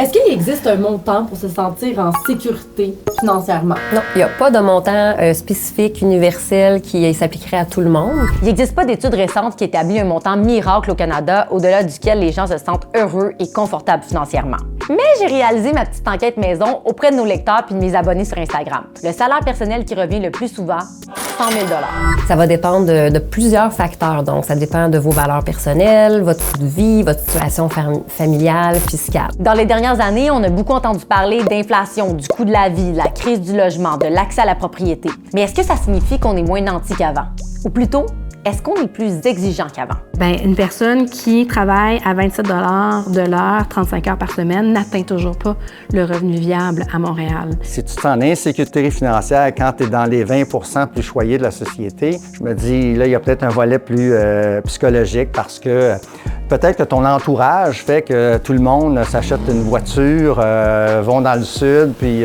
Est-ce qu'il existe un montant pour se sentir en sécurité financièrement? Non, il n'y a pas de montant spécifique, universel, qui s'appliquerait à tout le monde. Il n'existe pas d'études récentes qui établissent un montant miracle au Canada au-delà duquel les gens se sentent heureux et confortables financièrement. Mais j'ai réalisé ma petite enquête maison auprès de nos lecteurs puis de mes abonnés sur Instagram. Le salaire personnel qui revient le plus souvent, 100 000 $. Ça va dépendre de plusieurs facteurs. Donc, ça dépend de vos valeurs personnelles, votre coût de vie, votre situation familiale, fiscale. Dans les dernières années, on a beaucoup entendu parler d'inflation, du coût de la vie, de la crise du logement, de l'accès à la propriété. Mais est-ce que ça signifie qu'on est moins nantis qu'avant? Ou plutôt, est-ce qu'on est plus exigeant qu'avant? Bien, une personne qui travaille à 27 de l'heure, 35 heures par semaine, n'atteint toujours pas le revenu viable à Montréal. Si tu te sens en insécurité financière quand tu es dans les 20 plus choyés de la société, je me dis, là, il y a peut-être un volet plus psychologique parce que peut-être que ton entourage fait que tout le monde s'achète une voiture, vont dans le sud, puis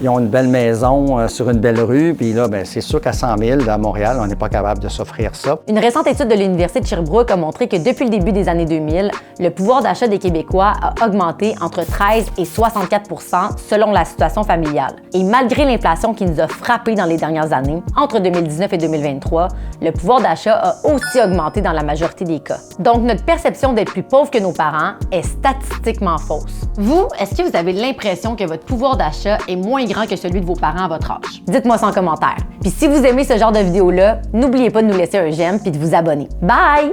ils ont une belle maison sur une belle rue, puis là, bien, c'est sûr qu'à 100 000 à Montréal, on n'est pas capable de s'offrir ça. Une récente étude de l'Université de Sherbrooke a montré que depuis le début des années 2000, le pouvoir d'achat des Québécois a augmenté entre 13 et 64 % selon la situation familiale. Et malgré l'inflation qui nous a frappés dans les dernières années, entre 2019 et 2023, le pouvoir d'achat a aussi augmenté dans la majorité des cas. Donc, notre perception d'être plus pauvre que nos parents est statistiquement fausse. Vous, est-ce que vous avez l'impression que votre pouvoir d'achat est moins grand que celui de vos parents à votre âge? Dites-moi ça en commentaire. Puis si vous aimez ce genre de vidéo-là, n'oubliez pas de nous laisser un j'aime puis de vous abonner. Bye!